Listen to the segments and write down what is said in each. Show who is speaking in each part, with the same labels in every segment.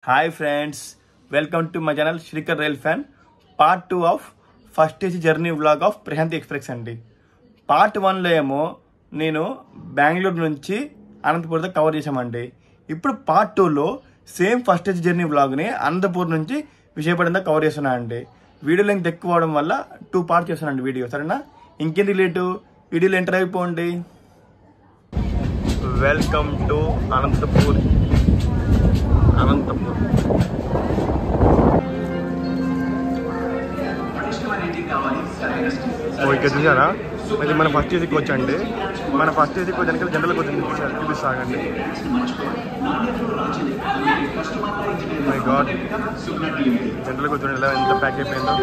Speaker 1: Hi friends, welcome to my channel Shrikar Rail Fan. Part 2 of first AC journey vlog of Prashanti Express అండి. Part 1లో ఏమో నేను బెంగళూరు నుంచి అనంతపూర్ దాకా cover చేశామండి. ఇప్పుడు పార్ట్ 2లో సేమ్ ఫస్ట్ AC జర్నీ వ్లాగ్ని అనంతపూర్ నుంచి విజయవాడ దాకా కవర్ చేస్తున్నా అండి. వీడియో లెంగ్త్ ఎక్కువ అవడం వల్ల 2 పార్ట్ చేస్తున్నానండి వీడియో, సరేనా? ఇంకేంటి లేటు, వీడియోలో ఎంటర్ అయిపోండి. Welcome to Anantapur. ఇక్కడ చూసారా, ఇది మన ఫస్ట్ ఏసీకి వచ్చండి. మన ఫస్ట్ ఏసీకి వచ్చాక జనరల్కి వచ్చింది, చూపిస్తాగండి. మై గాడ్, జనరల్కి వచ్చి ఎలా ఎంత ప్యాక్ అయిపోయిందో,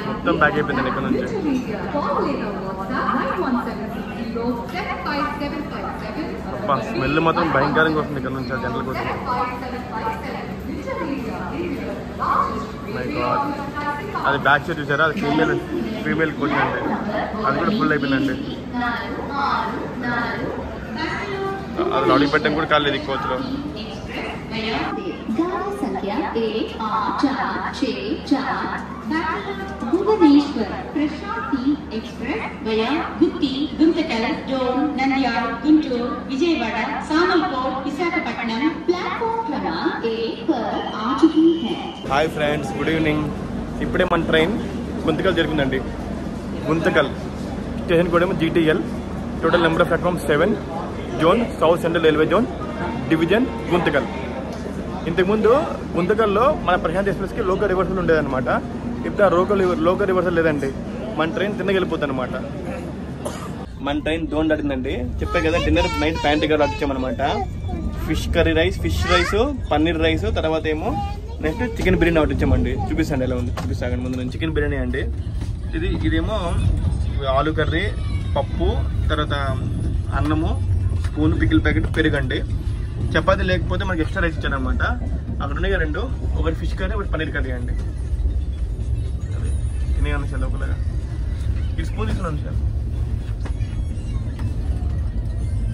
Speaker 1: మొత్తం ప్యాక్ అయిపోయిందండి ఇక్కడ నుంచి. అబ్బా, స్మెల్ మాత్రం భయంకరంగా వస్తుంది ఇక్కడ నుంచి జనరల్కి వస్తుంది. మై గాడ్, అది బ్యాక్ సైడ్ చూసారా, అది ఫీమేల్ కోచ్ అండి, అది కూడా ఫుల్ అయిపోయిందండి. అది లాడీ పెట్టడం కూడా కాలేదు ఈ కోచ్లో.
Speaker 2: భువనేశ్వర్ ప్రశాంతి ఎక్స్ప్రెస్ వయా గుత్తి, గుంతకల్, డోన్, నంద్యాల, గుంటూరు, విజయవాడ, సామల్కోట్, విశాఖపట్నం ప్లాట్ఫామ్ क्रमांक 1 पर आ चुकी है.
Speaker 1: Hi friends, good evening. ఇప్పుడే మన ట్రైన్ గుంతకల్ జరిగిందండి. గుంతకల్ స్టేషన్ కూడా ఏమో GTL. Total number of platform 7. Zone south central railway zone, division Guntakal. ఇంతకుముందు గుంతకల్లో మన ప్రశాంత్ ఎక్స్ప్రెస్కి లోకల్ రివర్సల్ ఉండేదన్నమాట. ఇప్పుడు ఆ లోకల్ రివర్సల్ లేదండి, మన ట్రైన్ తిన్నగా వెళ్ళిపోతుంది అనమాట. మన ట్రైన్ జోన్ దాటిందండి. చెప్పే కదా, డిన్నర్ నైట్ ప్యాంట్గా దాటించామన్నమాట. ఫిష్ రైస్, పన్నీర్ రైస్, తర్వాత ఏమో నెక్స్ట్ చికెన్ బిర్యానీ పట్టించామండి. చూపిస్తాండి ఎలా ఉంది, చూపిస్తాను ముందు నుంచి. చికెన్ బిర్యానీ అండి. ఇదేమో ఆలు కర్రీ, పప్పు, తర్వాత అన్నము, స్పూన్, పికిల్ ప్యాకెట్, పెరుగండి. చపాతీ లేకపోతే మనకి ఎక్స్ట్రా రైస్ ఇచ్చారనమాట. అక్కడ ఉన్నాయి 2, ఒకటి ఫిష్ కర్రీ, ఒకటి పన్నీర్ కర్రీ అండి. తినేయాలి సార్ లోపలగా. ఈ స్పూన్ తీసుకున్నాను సార్.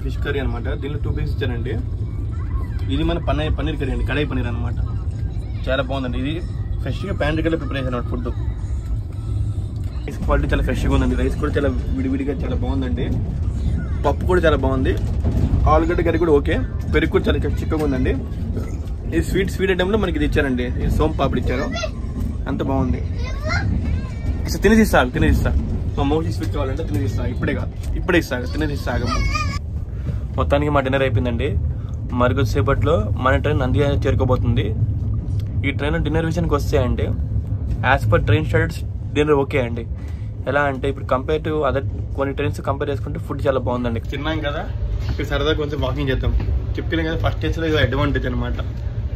Speaker 1: ఫిష్ కర్రీ అనమాట, దీనిలో 2 పీసెస్ ఇచ్చారండి. ఇది మన పన్నీర్ కర్రీ అండి, కడాయి పన్నీర్ అనమాట. చాలా బాగుందండి. ఇది ఫ్రెష్గా ప్యాంట్రికల్లో ప్రిపేర్ చేసిన ఫుడ్. రైస్ క్వాలిటీ చాలా ఫ్రెష్గా ఉందండి. రైస్ కూడా చాలా విడివిడిగా చాలా బాగుందండి. పప్పు కూడా చాలా బాగుంది. ఆలుగడ్డ కర్రీ కూడా ఓకే. పెరుగు కూడా చాలా చిక్కగా ఉందండి. ఇది స్వీట్ ఐటెంలో మనకి ఇది ఇచ్చారండి. సోమ్ పాపిడి ఇచ్చారు, అంత బాగుంది. తినేసిస్తా. మా మోస్ట్లీ స్వీట్ కావాలంటే తినేసిస్తా. ఇప్పుడే ఇస్తా, తినేసిస్తాగా. మొత్తానికి మా డిన్నర్ అయిపోయిందండి. మరికొద్దిసేపట్లో మన ట్రైన్ నంద్యాల చేరుకోబోతుంది. ఈ ట్రైన్ డిన్నర్ విషయానికి వస్తే అండి, as per train standards dinner okay అండి. ఎలా అంటే ఇప్పుడు కంపేర్ టు అదర్ కొన్ని ట్రైన్స్ కంపేర్ చేసుకుంటే ఫుడ్ చాలా బాగుందండి. తిన్నాం కదా, ఇప్పుడు సరదాగా కొంచెం వాకింగ్ చేద్దాం. చెప్పినాం కదా, ఫస్ట్ ఏసీలో ఇది అడ్వాంటేజ్ అనమాట.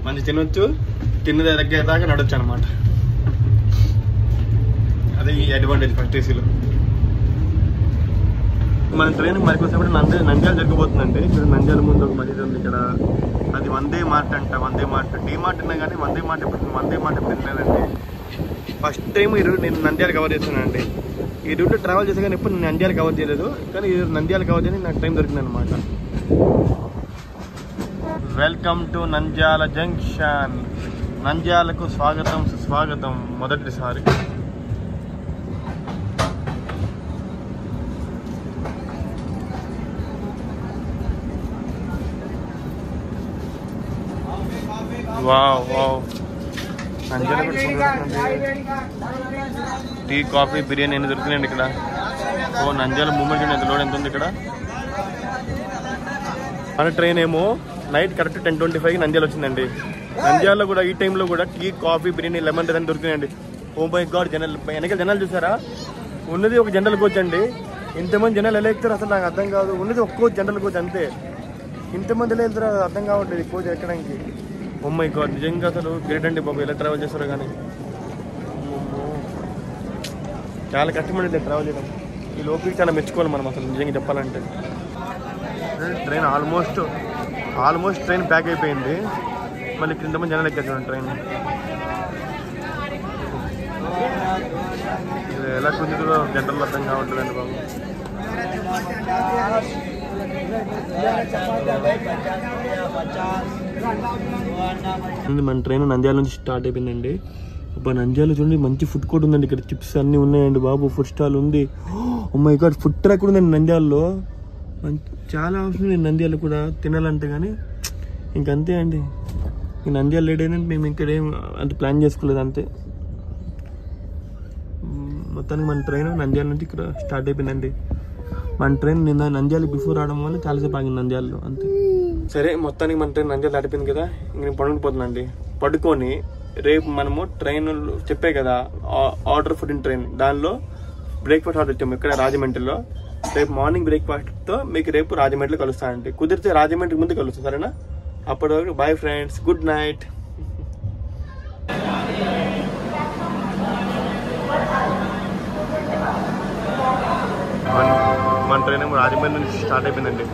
Speaker 1: మంచి తినొచ్చు, తిన్న దగ్గర దాకా నడవచ్చు అనమాట. అదే ఈ అడ్వాంటేజ్ ఫస్ట్ ఏసీలో. మన ట్రైన్ మరికొసేపటి నంద్యాల జరగబోతుందండి. ఇక్కడ నంద్యాల ముందు ఒక మసీదు ఉంది ఇక్కడ. అది వందే మార్ట్ అంట. వందే మార్ట్, డీమార్ట్ ఉన్నా కానీ వందే మార్ట్ ఎప్పుడు తినలేదండి. ఫస్ట్ టైం ఈరోజు నేను నంద్యాల కవర్ చేస్తున్నానండి. ఈ రూట్లో ట్రావెల్ చేసా కానీ ఎప్పుడు నేను నంద్యాల కవర్ చేయలేదు. కానీ ఈరోజు నంద్యాల కవర్ చేయని నాకు టైం దొరికింది అనమాట. Welcome to Nandyal junction. నంద్యాలకు స్వాగతం, సుస్వాగతం మొదటిసారి. Wow, Nandyal tea, coffee, biryani అన్ని దొరుకుతున్నాయండి ఇక్కడ. ఓ నంద్యాల మూమెంట్ ఎంత లోడ్ ఎంత ఉంది ఇక్కడ. మన ట్రైన్ ఏమో నైట్ కరెక్ట్ 10:25కి నంద్యాల వచ్చిందండి. నంద్యాలలో కూడా ఈ టైంలో కూడా tea, coffee, biryani, lemon rice అని దొరుకుతున్నాయండి. ఓ మై గాడ్, వెనకాల జనాలు చూసారా? ఉన్నది ఒక జనరల్ కోచ్ అండి. ఇంతమంది జనాలు ఎలా ఎక్కుతారు అసలు నాకు అర్థం కాదు. ఉన్నది ఒక కోచ్, జనరల్ కోచ్ అంతే. ఇంతమంది ఎలా వెళ్తారో అర్థం కావట్లేదు కోచ్ ఎక్కడానికి. ఓ మై గాడ్, నిజంగా అసలు గ్రేట్ అండి బాబు, ఎలా ట్రావెల్ చేస్తారో కానీ. చాలా కష్టపడి ట్రావెల్ చేయడం. ఈ లోపలికి చాలా మెచ్చుకోవాలి మనం అసలు నిజంగా చెప్పాలంటే. ట్రైన్ ఆల్మోస్ట్ ట్రైన్ ప్యాక్ అయిపోయింది. మళ్ళీ ఇక్కడ ఇంతమంది జనాలు ఎక్కేస్తాను ట్రైన్. ఎలా కుదురులో జనరల్ అర్థం కావట్లేదండి బాబు. మన ట్రైన్ నంద్యాల నుంచి స్టార్ట్ అయిపోయిందండి. అబ్బా నంద్యాల చూడండి మంచి ఫుడ్ కోర్ట్ ఉందండి. ఇక్కడ చిప్స్ అన్నీ ఉన్నాయండి బాబు. ఫుడ్ స్టాల్ ఉంది. Oh my god food track కూడా ఉందండి నంద్యాలలో. చాలా ఆప్షన్ ఉంది నంద్యాల కూడా తినాలంటే. కానీ ఇంకంతే అండి. ఈ నంద్యాల లేట్ అయినా మేము ఇక్కడేం అంత ప్లాన్ చేసుకోలేదు అంతే. మొత్తానికి మన ట్రైన్ నంద్యాల నుంచి ఇక్కడ స్టార్ట్ అయిపోయిందండి. మన ట్రైన్ నిన్న నంద్యాల బిఫోర్ రావడం వల్ల చాలాసేపు ఆగింది నంద్యాలలో అంతే. సరే మొత్తానికి మన ట్రైన్ నంద్యాల దాటిపోయింది కదా. ఇంక నేను పడుకుపోతున్నాండి. పడుకొని రేపు మనము ట్రైన్ చెప్పే కదా ఆర్డర్ ఫుడ్ ఇన్ ట్రైన్, దానిలో బ్రేక్ఫాస్ట్ ఆర్డర్ ఇచ్చాము ఇక్కడ రాజమండ్రిలో. రేపు మార్నింగ్ బ్రేక్ఫాస్ట్తో మీకు రేపు రాజమండ్రిలో కలుస్తానండి. కుదిరితే రాజమండ్రి ముందు కలుస్తాను సరేనా. అప్పటి వరకు బాయ్ ఫ్రెండ్స్, గుడ్ నైట్. మన ట్రైన్ ఏమో రాజమండ్రి నుంచి స్టార్ట్ అయిపోయిందండి.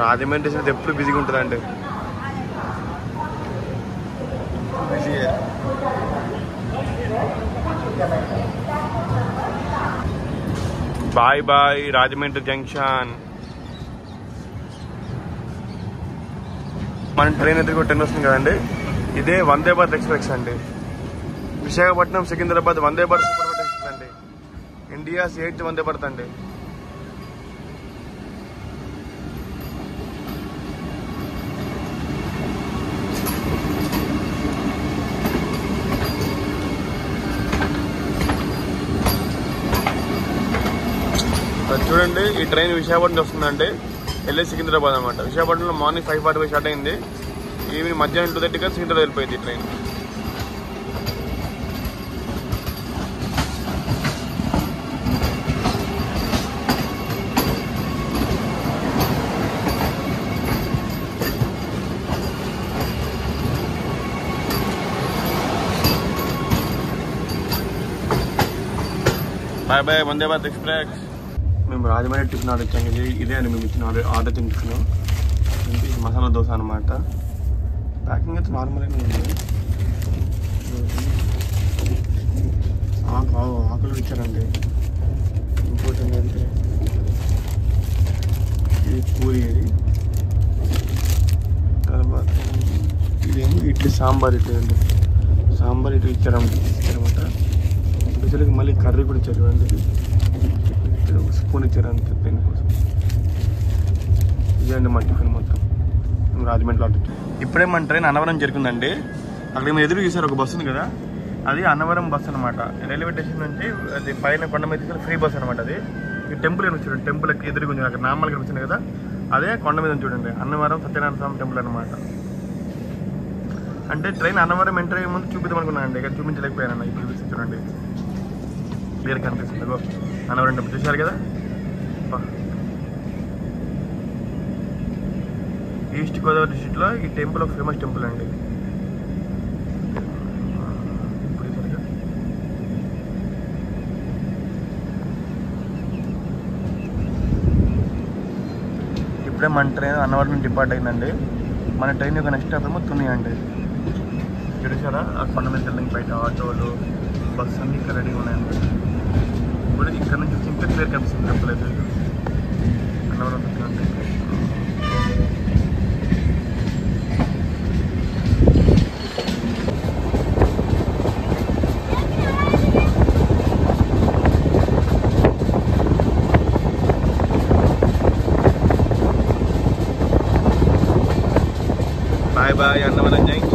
Speaker 1: రాజమండ్రి స్టేషన్ ఎప్పుడు బిజీగా ఉంటుందండి. Bye bye Rajahmundry junction. మన ట్రైన్ ఎదురుగా 10 వస్తుంది కదండి. ఇదే వందే భారత్ ఎక్స్ప్రెస్ అండి. Visakhapatnam Secunderabad Vande Bharat super fast express అండి. ఇండియాస్ 8th వందే భారత్ అండి. చూడండి ఈ ట్రైన్ విశాఖపట్నం వస్తుందండి. వెళ్ళే సికింద్రాబాద్ అనమాట. విశాఖపట్నంలో మార్నింగ్ 5:45 స్టార్ట్ అయింది. ఈవినింగ్ మధ్యాహ్నం 2:30 సికింద్రాబాద్ వెళ్ళిపోయింది ఈ ట్రైన్. బాయ్ బాయ్ వందే భారత్ ఎక్స్ప్రెస్. మేము రాజమండ్రి టిఫిన్ ఆర్డర్ ఇచ్చాం. ఇదే అని మేము ఇచ్చిన ఆర్డర్ తింటున్నాం. మసాలా దోశ అనమాట. ప్యాకింగ్ అయితే నార్మల్గానే ఉంది. ఆకులు ఇచ్చారండి. ఇంకోటి ఏంటంటే ఇది పూరి. ఇది తర్వాత ఇదేమో ఇడ్లీ సాంబార్ ఇడ్లీ అండి. సాంబార్ ఇడ్లీ ఇచ్చారన్నమాట. రుచులకి మళ్ళీ కర్రీ కూడా ఇచ్చారు అండి. ఒక స్పూన్ ఇచ్చారు అంతే పెన్ కోసం. ఇదే అండి మా టిఫిన్ మొత్తం రాజమండ్రిలో ఆర్డర్. ఇప్పుడే మన ట్రైన్ అన్నవరం జరుగుతుందండి. అక్కడ మేము ఎదురు చూసారు ఒక బస్సు ఉంది కదా, అది అన్నవరం బస్సు అనమాట. రైల్వే స్టేషన్ నుంచి అది పైన కొండ మీద తీసుకెళ్ళి ఫ్రీ బస్ అనమాట. అది ఈ టెంపుల్ అని చూడండి. టెంపుల్ ఎదురు కొంచెం అక్కడ నామాలు కనిపిస్తుంది కదా, అదే కొండ మీద చూడండి. అన్నవరం సత్యనారాయణ స్వామి టెంపుల్ అనమాట. అంటే ట్రైన్ అన్నవరం ఎంటర్ అయ్యే ముందు చూపిద్దాం అనుకున్నాను అండి. ఇక్కడ చూపించలేకపోయాను. ఇప్పుడు చూడండి క్లియర్ కనిపిస్తుంది. అన్నవరం టెంపుల్ చూసారు కదా. ఈస్ట్ గోదావరి డిస్ట్రిక్ట్లో ఈ టెంపుల్ ఒక ఫేమస్ టెంపుల్ అండి. ఇప్పుడే మన ట్రైన్ అన్నవరం నుంచి డిపార్ట్ అయిందండి. మన ట్రైన్ యొక్క నెక్స్ట్ స్టాప్ ఏమో తుని అండి. చూసారా ఆ కొండ మీద వెళ్ళడానికి బయట ఆటోలు బస్సు అన్నీ ఇక్కడ రెడీగా ఉన్నాయండి. ఇప్పుడు ఇక్కడ నుంచి ఇంకా క్లియర్ కనిపిస్తుంది టెంపుల్ అయితే. అన్నవరం అండి. Bye bye Annavaram junction.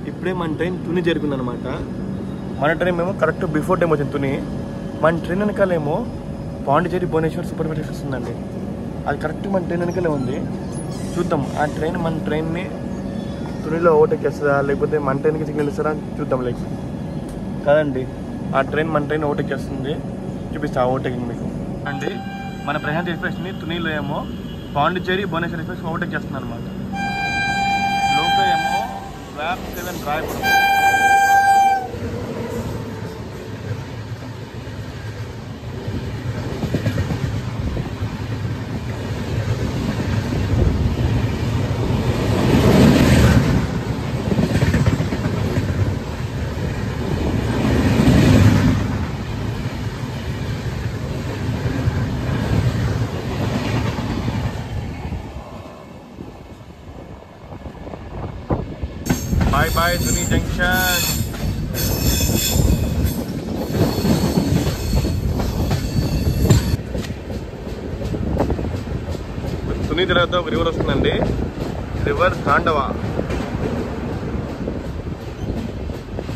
Speaker 1: ఇప్పుడే మన ట్రైన్ తుని జరుగుతుందనమాట. మన ట్రైన్ మేము కరెక్ట్ బిఫోర్ టైం వచ్చింది తుని. మన ట్రైన్ వెనకాలేమో Pondicherry Bhubaneswar super fast express ఉందండి. అది కరెక్ట్ మన ట్రైన్ వెనకాలే ఉంది. చూద్దాం ఆ ట్రైన్ మన ట్రైన్ని తునిలో ఓవర్టేక్ చేస్తుందా లేకపోతే మన ట్రైన్కి సిగ్నల్ ఇస్తారా చూద్దాం. లైక్ కదండి ఆ ట్రైన్ మన ట్రైన్ ఓవర్టేక్ చేస్తుంది. చూపిస్తా ఓవర్టేకింగ్ మీకు. అండి మన ప్రశాంత్ ఎక్స్ప్రెస్ని తునిలో ఏమో పాండిచ్చేరి భువనేశ్వర్ ఎక్స్ప్రెస్ ఓవర్టేక్ చేస్తున్నాను అనమాట. లోపల ఏమో వ్యాప్ 7 Rayapuram. Bye bye Tuni Junction. Tuni తర్వాత ఒక రివర్ వస్తుందండి, రివర్ తాండవ.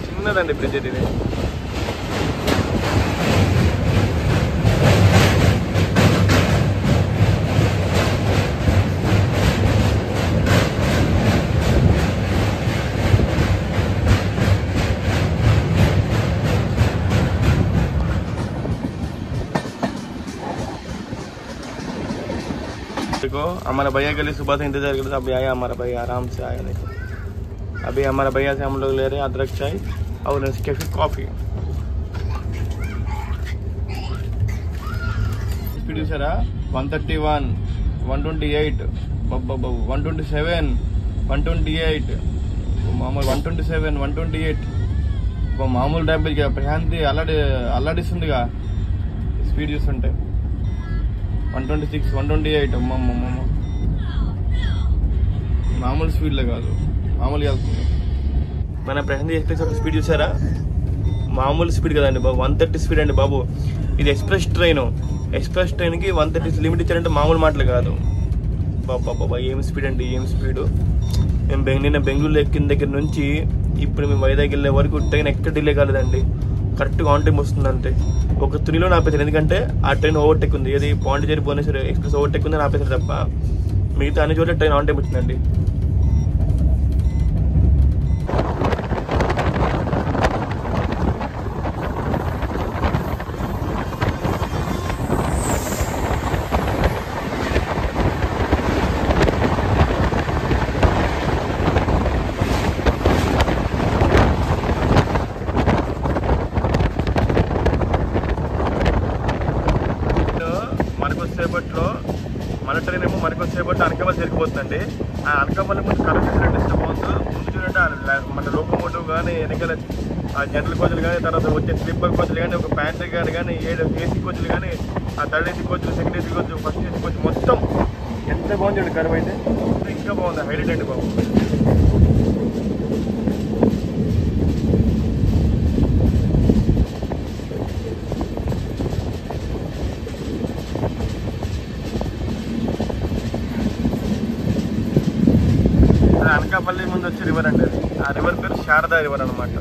Speaker 1: చిన్నదండి బ్రిడ్జ్ ఇది. देखो हमारा भैया के लिए सुबह से इंतजार कर रहे थे, अभी आया हमारा भैया, आराम से आया. देखो अभी हमारा भैया से हम लोग ले रहे हैं अदरक चाय और नेस्कैफे कॉफी. स्पीड చూసారా 131 128 127 128 మామూలు 127 128 మామూలు డ్యామేజ్ గా ప్రశాంతి అల్లాడిస్తుందిగా స్పీడ్ చూస్తుంటే. 126 128 మామూలు స్పీడ్లో కాదు, మామూలుగా వెళ్తుంది. మన ప్రశాంత్ ఎక్స్ప్రెస్ ఒక స్పీడ్ చూసారా, మామూలు స్పీడ్ కదండి బాబు, 130 స్పీడ్ అండి బాబు. ఇది ఎక్స్ప్రెస్ ట్రైన్, ఎక్స్ప్రెస్ ట్రైన్కి 130 లిమిట్ ఇచ్చారంటే మామూలు మాటలు కాదు బాబా. ఏం స్పీడ్ అండి, ఏం స్పీడు. నిన్న బెంగళూరు ఎక్కిన దగ్గర నుంచి ఇప్పుడు మేము వైజాగ్ వెళ్ళే వరకు ట్రైన్ ఎక్కడ డిలే కాలేదండి, కరెక్ట్గా ఆన్ టైం వస్తుంది అంతే. ఒక తునిలో ఆపేసారు, ఎందుకంటే ఆ ట్రైన్ ఓవర్టేక్ ఉంది, అది పాండిచేరి భువనేశ్వర్ ఎక్స్ప్రెస్ ఓవర్టేక్ ఉంది అని ఆపేసారు తప్ప మిగతా అన్ని చోట్ల ట్రైన్ ఆన్ టైం వచ్చిందండి. సేపట్లో మన ట్రైన్ ఏమో మరికొద్దిసేపట్లో అనకాపల్లి జరిగిపోతుందండి. ఆ అనకాపల్లి ముందు కరెక్ట్ డిస్టర్బ్ అవుతుంది. ముందు చూడండి మన లోకోమోటివ్ కానీ, వెనకాల ఆ జనరల్ కోచ్లు కానీ, తర్వాత వచ్చే స్లీపర్ కోచ్లు కానీ, ఒక ప్యాంట్రీ గారు కానీ, 7 ఏసీ కోచ్లు కానీ, ఆ థర్డ్ ఏసీ కోచ్లు, second AC coach, first AC coach మొత్తం ఎంత బాగుంది కరువు అయితే. ఇంకా బాగుంది, హైలైట్ అండి బాబు. అనకాపల్లి ముందు వచ్చే రివర్ అండి, ఆ రివర్ పేరు శారదా రివర్ అనమాట.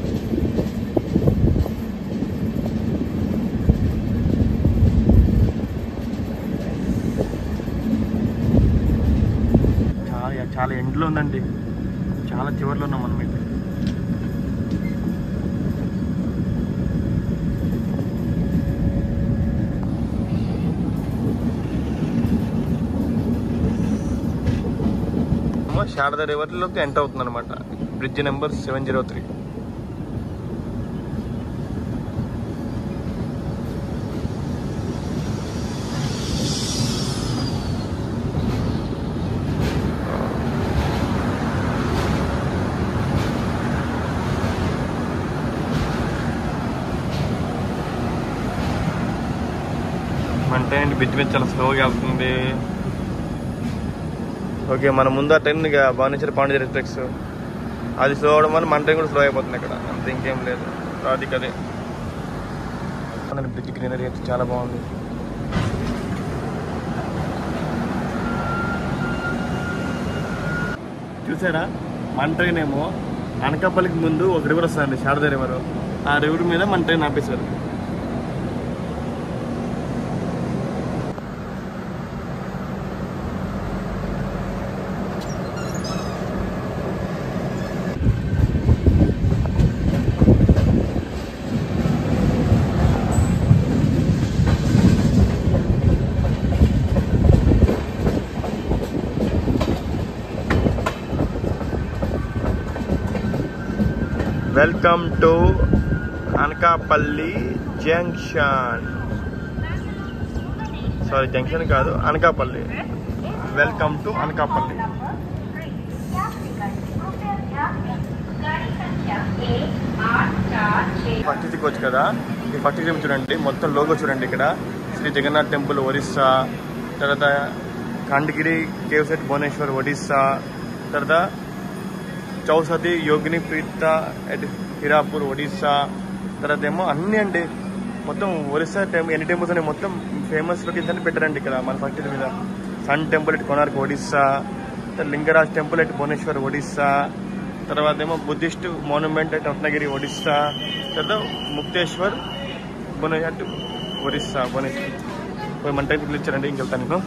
Speaker 1: చాలా ఎండ్లో ఉందండి, చాలా చివరిలో ఉన్నాం మనం అయితే. శారదా రివర్లోకి ఎంటర్ అవుతుంది అనమాట, బ్రిడ్జ్ నెంబర్ 703. అంటే బ్రిడ్జ్ మీద చాలా స్లోగా వెళ్తుంది. ఓకే, మన ముందు ఆ ట్రైన్ భువనేశ్వర్ పాండిచేరి ఎక్స్ప్రెస్ అది స్లో అవడం వల్ల మన ట్రైన్ కూడా స్లో అయిపోతుంది ఇక్కడ, అంత ఇంకేం లేదు. అది కదే బ్రిడ్జ్ గ్రీనరీ అయితే చాలా బాగుంది. చూసారా, మన ట్రైన్ ఏమో అనకాపల్లికి ముందు ఒక రివర్ వస్తుందండి, శారదా రివర్. ఆ రివర్ మీద మన ట్రైన్ ఆపేశారు. Welcome to Anakapalli junction. Sorry, junction కాదు, Anakapalli. Welcome to Anakapalli. First దిక్కొచ్చు కదా, ఈ ఫస్ట్ దిక్కు చూడండి, మొత్తం లోగో చూడండి. ఇక్కడ శ్రీ జగన్నాథ్ టెంపుల్ ఒరిస్సా, తర్వాత ఖండగిరి కేవ్ సెట్ భువనేశ్వర్ ఒడిస్సా, తర్వాత చౌసతి యోగిని పీఠ ఎట్ హిరాపూర్ ఒడిస్సా, తర్వాత ఏమో అన్నీ అండి. మొత్తం ఒరిస్సా ఎన్ని టెంపుల్స్ అని మొత్తం ఫేమస్ లొకేషన్స్ అని పెట్టారండి ఇక్కడ మన ఫస్ట్ మీద. Sun temple at Konark Odisha, Lingaraj temple at Bhubaneswar Odisha, తర్వాత ఏమో Buddhist monument at Ratnagiri Odisha, తర్వాత ముక్తేశ్వర్ అట్ ఒరిస్సా భువనేశ్వర్. మన టైం ఇచ్చారండి, ఇంక వెళ్తాను నేను.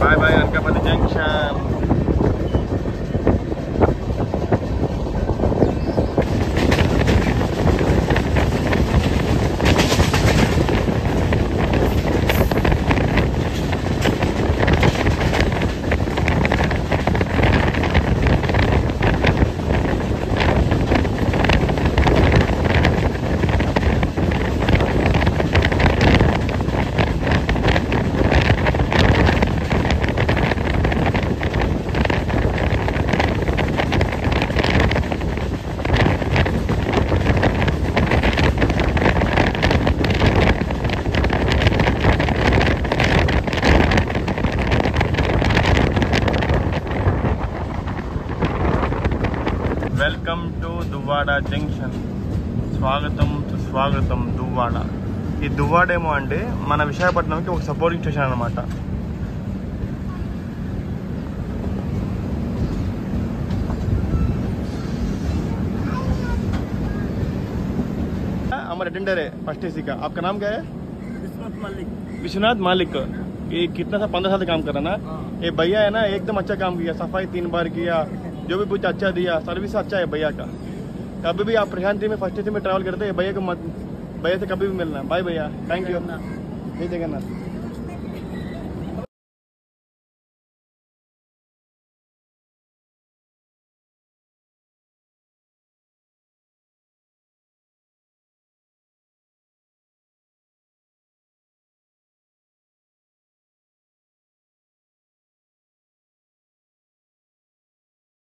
Speaker 1: Bye bye Anakapalli Junction. Welcome to Duvvada junction. స్వాగతం సుస్వాగతం దువ్వాడ. ఈ దువ్వాడ ఏమో అంటే మన విశాఖపట్నంకి ఒక సపోర్టింగ్ స్టేషన్ అనమాట. हमारे अटेंडर है फर्स्ट एसी का. आपका नाम क्या है? विश्वनाथ मालिक. ये कितना सा 15 साल से काम कर रहा ना. ये भैया है ना, एकदम अच्छा काम किया, सफाई 3 बार किया, जो भी कुछ अच्छा दिया, सर्विस अच्छा है भैया का. कभी भी आप प्रशांति में फर्स्ट एसी में ट्रैवल करते हैं, भैया को मत, भैया से कभी भी मिलना. बाय भैया, थैंक यू. जय जगन्नाथ.